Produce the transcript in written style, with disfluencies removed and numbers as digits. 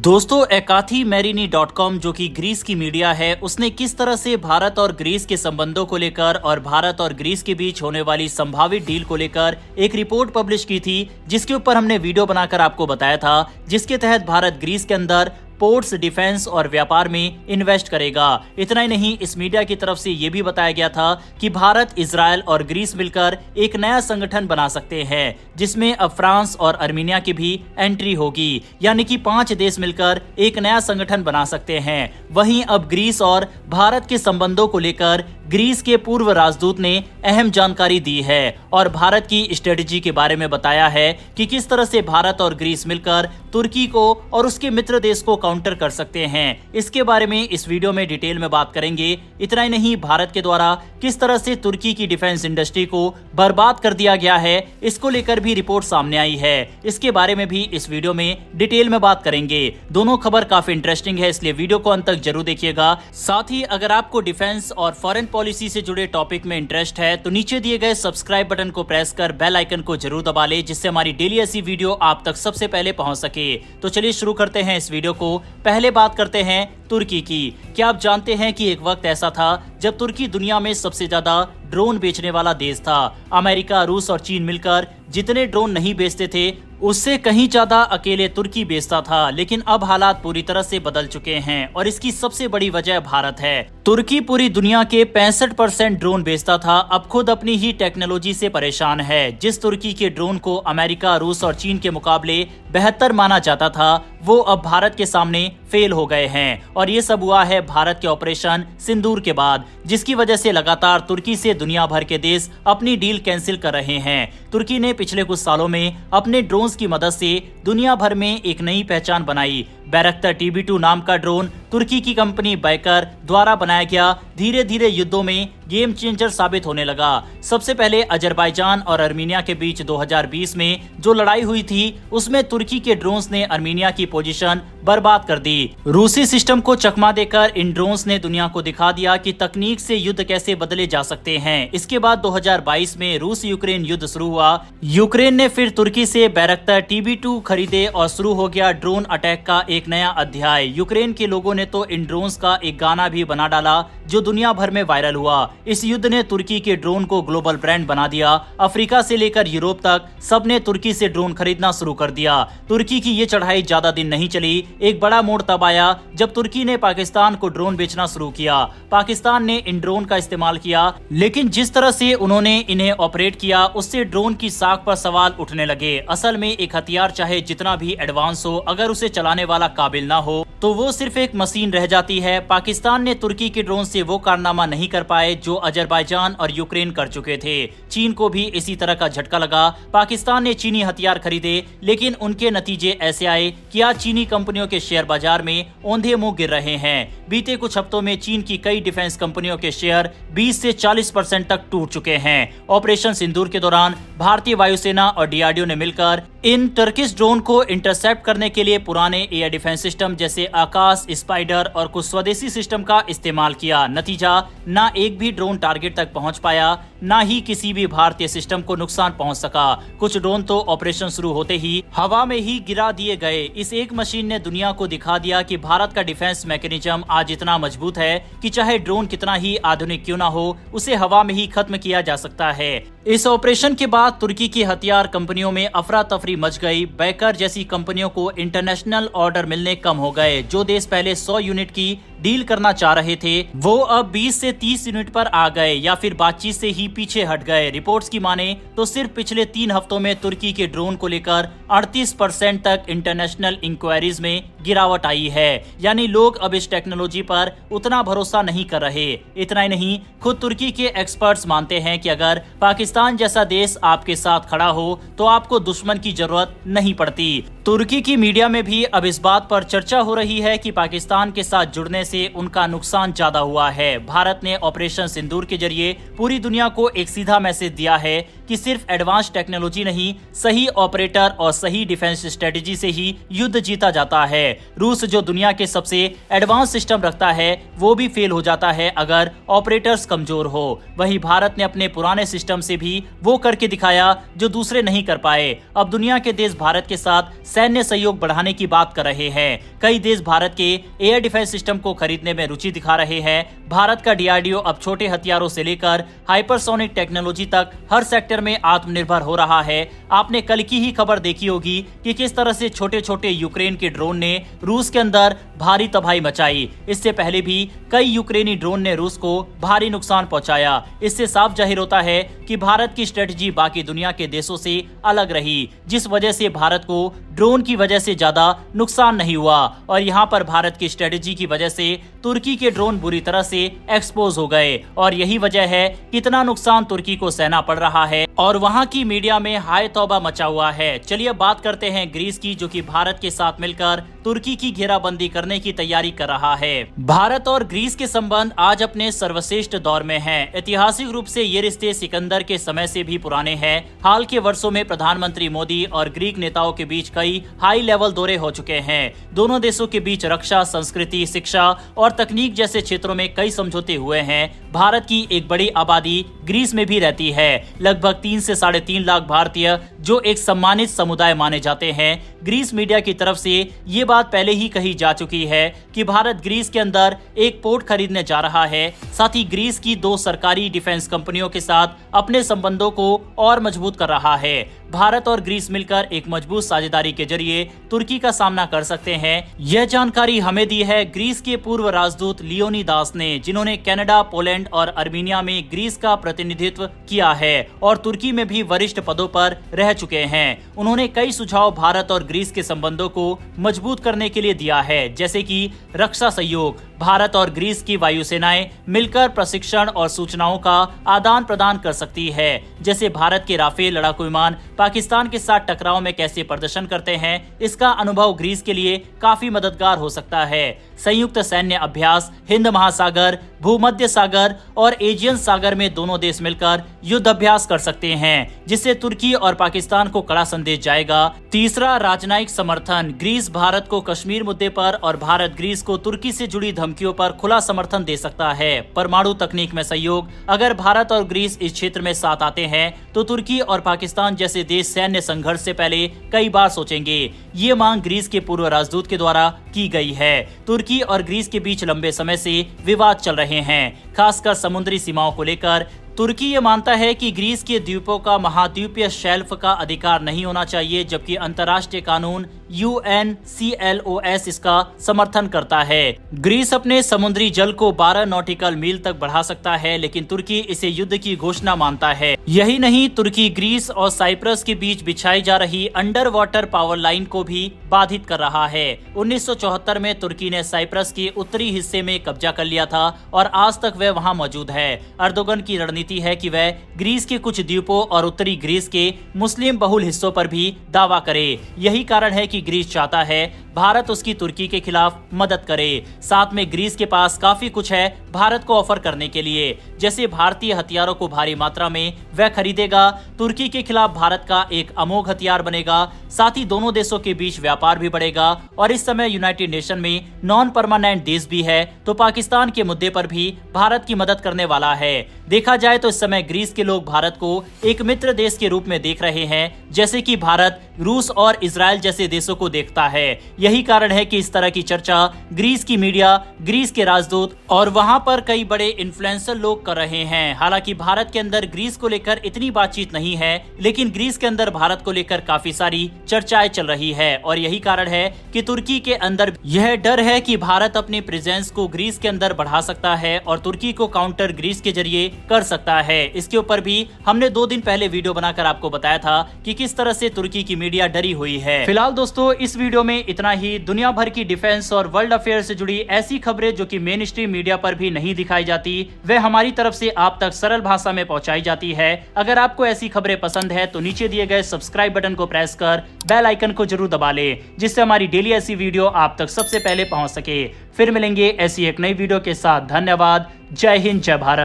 दोस्तों ekathimeirini.com जो कि ग्रीस की मीडिया है, उसने किस तरह से भारत और ग्रीस के संबंधों को लेकर और भारत और ग्रीस के बीच होने वाली संभावित डील को लेकर एक रिपोर्ट पब्लिश की थी, जिसके ऊपर हमने वीडियो बनाकर आपको बताया था, जिसके तहत भारत ग्रीस के अंदर पोर्ट्स, डिफेंस और व्यापार में इन्वेस्ट करेगा। इतना ही नहीं, इस मीडिया की तरफ से यह भी बताया गया था कि भारत, इजराइल और ग्रीस मिलकर एक नया संगठन बना सकते हैं, जिसमें अब फ्रांस और अर्मीनिया की भी एंट्री होगी। यानी कि 5 देश मिलकर एक नया संगठन बना सकते हैं। वहीं अब ग्रीस और भारत के संबंधों को लेकर ग्रीस के पूर्व राजदूत ने अहम जानकारी दी है और भारत की स्ट्रेटेजी के बारे में बताया है कि किस तरह से भारत और ग्रीस मिलकर तुर्की को और उसके मित्र देश को काउंटर कर सकते हैं। इसके बारे में इस वीडियो में डिटेल में बात करेंगे। इतना ही नहीं, भारत के द्वारा किस तरह से तुर्की की डिफेंस इंडस्ट्री को बर्बाद कर दिया गया है, इसको लेकर भी रिपोर्ट सामने आई है। इसके बारे में भी इस वीडियो में डिटेल में बात करेंगे। दोनों खबर काफी इंटरेस्टिंग है, इसलिए वीडियो को अंत तक जरूर देखिएगा। साथ ही अगर आपको डिफेंस और फॉरेन पॉलिसी से जुड़े टॉपिक में इंटरेस्ट है तो नीचे दिए गए सब्सक्राइब बटन को प्रेस कर बेल आइकन को जरूर दबा ले, जिससे हमारी डेली ऐसी वीडियो आप तक सबसे पहले पहुंच सके। तो चलिए शुरू करते हैं इस वीडियो को। पहले बात करते हैं तुर्की की। क्या आप जानते हैं कि एक वक्त ऐसा था जब तुर्की दुनिया में सबसे ज्यादा ड्रोन बेचने वाला देश था। अमेरिका, रूस और चीन मिलकर जितने ड्रोन नहीं बेचते थे, उससे कहीं ज्यादा अकेले तुर्की बेचता था। लेकिन अब हालात पूरी तरह से बदल चुके हैं और इसकी सबसे बड़ी वजह भारत है। तुर्की पूरी दुनिया के 65% ड्रोन बेचता था, अब खुद अपनी ही टेक्नोलॉजी से परेशान है। जिस तुर्की के ड्रोन को अमेरिका, रूस और चीन के मुकाबले बेहतर माना जाता था, वो अब भारत के सामने फेल हो गए हैं। और ये सब हुआ है भारत के ऑपरेशन सिंदूर के बाद, जिसकी वजह से लगातार तुर्की से दुनिया भर के देश अपनी डील कैंसिल कर रहे हैं। तुर्की ने पिछले कुछ सालों में अपने ड्रोन्स की मदद से दुनिया भर में एक नई पहचान बनाई। बैरक्टर TB2 नाम का ड्रोन तुर्की की कंपनी बैकर द्वारा बनाया गया धीरे धीरे युद्धों में गेम चेंजर साबित होने लगा। सबसे पहले अजरबैजान और अर्मीनिया के बीच 2020 में जो लड़ाई हुई थी, उसमें तुर्की के ड्रोन्स ने अर्मीनिया की पोजीशन बर्बाद कर दी। रूसी सिस्टम को चकमा देकर इन ड्रोन्स ने दुनिया को दिखा दिया कि तकनीक से युद्ध कैसे बदले जा सकते हैं। इसके बाद 2022 में रूस यूक्रेन युद्ध शुरू हुआ। यूक्रेन ने फिर तुर्की से बैरक्टर TB2 खरीदे और शुरू हो गया ड्रोन अटैक का एक नया अध्याय। यूक्रेन के लोगों ने तो इन ड्रोन्स का एक गाना भी बना डाला, जो दुनिया भर में वायरल हुआ। इस युद्ध ने तुर्की के ड्रोन को ग्लोबल ब्रांड बना दिया। अफ्रीका से लेकर यूरोप तक सबने तुर्की से ड्रोन खरीदना शुरू कर दिया। तुर्की की ये चढ़ाई ज्यादा दिन नहीं चली। एक बड़ा मोड़ तब आया जब तुर्की ने पाकिस्तान को ड्रोन बेचना शुरू किया। पाकिस्तान ने इन ड्रोन का इस्तेमाल किया, लेकिन जिस तरह से उन्होंने इन्हें ऑपरेट किया, उससे ड्रोन की साख पर सवाल उठने लगे। असल में एक हथियार चाहे जितना भी एडवांस हो, अगर उसे चलाने वाला काबिल ना हो तो वो सिर्फ एक मशीन रह जाती है। पाकिस्तान ने तुर्की के ड्रोन से वो कारनामा नहीं कर पाए जो अजरबैजान और यूक्रेन कर चुके थे। चीन को भी इसी तरह का झटका लगा। पाकिस्तान ने चीनी हथियार खरीदे, लेकिन उनके नतीजे ऐसे आए कि आज चीनी कंपनियों के शेयर बाजार में औंधे मुंह गिर रहे हैं। बीते कुछ हफ्तों में चीन की कई डिफेंस कंपनियों के शेयर 20 से 40% तक टूट चुके हैं। ऑपरेशन सिंदूर के दौरान भारतीय वायुसेना और DRDO ने मिलकर इन टर्किश ड्रोन को इंटरसेप्ट करने के लिए पुराने एयर डिफेंस सिस्टम जैसे आकाश, स्पाइडर और कुछ स्वदेशी सिस्टम का इस्तेमाल किया। नतीजा, ना एक भी ड्रोन टारगेट तक पहुंच पाया, ना ही किसी भी भारतीय सिस्टम को नुकसान पहुंच सका। कुछ ड्रोन तो ऑपरेशन शुरू होते ही हवा में ही गिरा दिए गए। इस एक मशीन ने दुनिया को दिखा दिया कि भारत का डिफेंस मैकेनिज्म आज इतना मजबूत है कि चाहे ड्रोन कितना ही आधुनिक क्यों ना हो, उसे हवा में ही खत्म किया जा सकता है। इस ऑपरेशन के बाद तुर्की की हथियार कंपनियों में अफरा तफरी मच गई। बैकर जैसी कंपनियों को इंटरनेशनल ऑर्डर मिलने कम हो गए। जो देश पहले 100 यूनिट की डील करना चाह रहे थे, वो अब 20 से 30 यूनिट पर आ गए या फिर बातचीत से ही पीछे हट गए। रिपोर्ट्स की माने तो सिर्फ पिछले 3 हफ्तों में तुर्की के ड्रोन को लेकर 38% तक इंटरनेशनल इंक्वायरीज में गिरावट आई है। यानी लोग अब इस टेक्नोलॉजी पर उतना भरोसा नहीं कर रहे। इतना ही नहीं, खुद तुर्की के एक्सपर्ट्स मानते हैं कि अगर पाकिस्तान जैसा देश आपके साथ खड़ा हो तो आपको दुश्मन की जरूरत नहीं पड़ती। तुर्की की मीडिया में भी अब इस बात पर चर्चा हो रही है कि पाकिस्तान के साथ जुड़ने से उनका नुकसान ज्यादा हुआ है। भारत ने ऑपरेशन सिंदूर के जरिए पूरी दुनिया को एक सीधा मैसेज दिया है कि सिर्फ एडवांस टेक्नोलॉजी नहीं, सही ऑपरेटर और सही डिफेंस स्ट्रेटेजी से ही युद्ध जीता जाता है। रूस जो दुनिया के सबसे एडवांस सिस्टम रखता है वो भी फेल हो जाता है अगर ऑपरेटर्स कमजोर हो। वहीं भारत ने अपने पुराने सिस्टम से भी वो करके दिखाया जो दूसरे नहीं कर पाए। अब दुनिया के देश भारत के साथ सैन्य सहयोग बढ़ाने की बात कर रहे हैं। कई देश भारत के एयर डिफेंस सिस्टम को खरीदने में रुचि दिखा रहे हैं। भारत का डीआरडीओ अब छोटे हथियारों से लेकर हाइपरसोनिक टेक्नोलॉजी तक हर सेक्टर में आत्मनिर्भर हो रहा है। आपने कल की ही खबर देखी होगी कि किस तरह से छोटे छोटे यूक्रेन के ड्रोन ने रूस के अंदर भारी तबाही मचाई। इससे पहले भी कई यूक्रेनी ड्रोन ने रूस को भारी नुकसान पहुंचाया। इससे साफ जाहिर होता है कि भारत की स्ट्रेटजी बाकी दुनिया के देशों से अलग रही, जिस वजह से भारत को ड्रोन की वजह से ज्यादा नुकसान नहीं हुआ। और यहाँ पर भारत की स्ट्रेटजी की वजह से तुर्की के ड्रोन बुरी तरह से एक्सपोज हो गए और यही वजह है कितना नुकसान तुर्की को सहना पड़ रहा है और वहाँ की मीडिया में हाय तौबा मचा हुआ है। चलिए अब बात करते हैं ग्रीस की, जो कि भारत के साथ मिलकर तुर्की की घेराबंदी करने की तैयारी कर रहा है। भारत और ग्रीस के संबंध आज अपने सर्वश्रेष्ठ दौर में हैं। ऐतिहासिक रूप से ये रिश्ते सिकंदर के समय से भी पुराने हैं। हाल के वर्षों में प्रधानमंत्री मोदी और ग्रीक नेताओं के बीच कई हाई लेवल दौरे हो चुके हैं। दोनों देशों के बीच रक्षा, संस्कृति, शिक्षा और तकनीक जैसे क्षेत्रों में कई समझौते हुए हैं। भारत की एक बड़ी आबादी ग्रीस में भी रहती है। लगभग 3 से 3.5 लाख भारतीय जो एक सम्मानित समुदाय माने जाते हैं। ग्रीस मीडिया की तरफ से ये बात पहले ही कही जा चुकी है कि भारत ग्रीस के अंदर एक पोर्ट खरीदने जा रहा है। साथ ही ग्रीस की 2 सरकारी डिफेंस कंपनियों के साथ अपने संबंधों को और मजबूत कर रहा है। भारत और ग्रीस मिलकर एक मजबूत साझेदारी के जरिए तुर्की का सामना कर सकते हैं। यह जानकारी हमें दी है ग्रीस के पूर्व राजदूत लियोनिदास ने, जिन्होंने कनाडा, पोलैंड और अर्मीनिया में ग्रीस का प्रतिनिधित्व किया है और तुर्की में भी वरिष्ठ पदों पर रह चुके हैं। उन्होंने कई सुझाव भारत और ग्रीस के संबंधों को मजबूत करने के लिए दिया है, जैसे कि रक्षा सहयोग। भारत और ग्रीस की वायुसेनाएं मिलकर प्रशिक्षण और सूचनाओं का आदान प्रदान कर सकती है, जैसे भारत के राफेल लड़ाकू विमान पाकिस्तान के साथ टकराव में कैसे प्रदर्शन करते हैं। इसका अनुभव ग्रीस के लिए काफी मददगार हो सकता है। संयुक्त सैन्य अभ्यास, हिंद महासागर, भूमध्य सागर और एजियन सागर में दोनों देश मिलकर युद्ध अभ्यास कर सकते हैं, जिससे तुर्की और पाकिस्तान को कड़ा संदेश जाएगा। तीसरा, राजनयिक समर्थन। ग्रीस भारत को कश्मीर मुद्दे पर और भारत ग्रीस को तुर्की से जुड़ी धमकियों पर खुला समर्थन दे सकता है। परमाणु तकनीक में सहयोग। अगर भारत और ग्रीस इस क्षेत्र में साथ आते हैं तो तुर्की और पाकिस्तान जैसे देश सैन्य संघर्ष से पहले कई बार सोचेंगे। ये मांग ग्रीस के पूर्व राजदूत के द्वारा की गई है। तुर्की और ग्रीस के बीच लंबे समय से विवाद चल रहे हैं, खासकर समुद्री सीमाओं को लेकर। तुर्की ये मानता है कि ग्रीस के द्वीपों का महाद्वीपीय शेल्फ का अधिकार नहीं होना चाहिए, जबकि अंतर्राष्ट्रीय कानून UNCLOS इसका समर्थन करता है। ग्रीस अपने समुद्री जल को 12 नॉटिकल मील तक बढ़ा सकता है, लेकिन तुर्की इसे युद्ध की घोषणा मानता है। यही नहीं, तुर्की ग्रीस और साइप्रस के बीच बिछाई जा रही अंडर वाटर पावर लाइन को भी बाधित कर रहा है। 1974 में तुर्की ने साइप्रस के उत्तरी हिस्से में कब्जा कर लिया था और आज तक वह वहां मौजूद है। अर्दोगन की रणनीति है कि वह ग्रीस के कुछ द्वीपों और उत्तरी ग्रीस के मुस्लिम बहुल हिस्सों पर भी दावा करे। यही कारण है कि ग्रीस चाहता है भारत उसकी तुर्की के खिलाफ मदद करे। साथ में ग्रीस के पास काफी कुछ है भारत को ऑफर करने के लिए, जैसे भारतीय हथियारों को भारी मात्रा में वह खरीदेगा। तुर्की के खिलाफ भारत का एक अमोघ हथियार बनेगा। साथ ही दोनों देशों के बीच व्यापार भी बढ़ेगा और इस समय यूनाइटेड नेशन में नॉन परमानेंट देश भी है, तो पाकिस्तान के मुद्दे पर भी भारत की मदद करने वाला है। देखा जाए तो इस समय ग्रीस के लोग भारत को एक मित्र देश के रूप में देख रहे हैं, जैसे कि भारत रूस और इजराइल जैसे देशों को देखता है। यही कारण है कि इस तरह की चर्चा ग्रीस की मीडिया, ग्रीस के राजदूत और वहां पर कई बड़े इन्फ्लुएंसर लोग कर रहे हैं। हालांकि भारत के अंदर ग्रीस को लेकर इतनी बातचीत नहीं है, लेकिन ग्रीस के अंदर भारत को लेकर काफी सारी चर्चाएं चल रही है और यही कारण है कि तुर्की के अंदर यह डर है कि भारत अपनी प्रेजेंस को ग्रीस के अंदर बढ़ा सकता है और तुर्की को काउंटर ग्रीस के जरिए कर सकता है। इसके ऊपर भी हमने 2 दिन पहले वीडियो बनाकर आपको बताया था कि किस तरह से तुर्की की मीडिया डरी हुई है। फिलहाल दोस्तों इस वीडियो में इतना ही दुनिया भर की डिफेंस और वर्ल्ड अफेयर से जुड़ी ऐसी खबरें जो कि मेन स्ट्रीम मीडिया पर भी नहीं दिखाई जाती, वे हमारी तरफ से आप तक सरल भाषा में पहुंचाई जाती है। अगर आपको ऐसी खबरें पसंद है तो नीचे दिए गए सब्सक्राइब बटन को प्रेस कर बेल आइकन को जरूर दबा ले, जिससे हमारी डेली ऐसी वीडियो आप तक सबसे पहले पहुंच सके। फिर मिलेंगे ऐसी एक नई वीडियो के साथ। धन्यवाद। जय हिंद, जय भारत।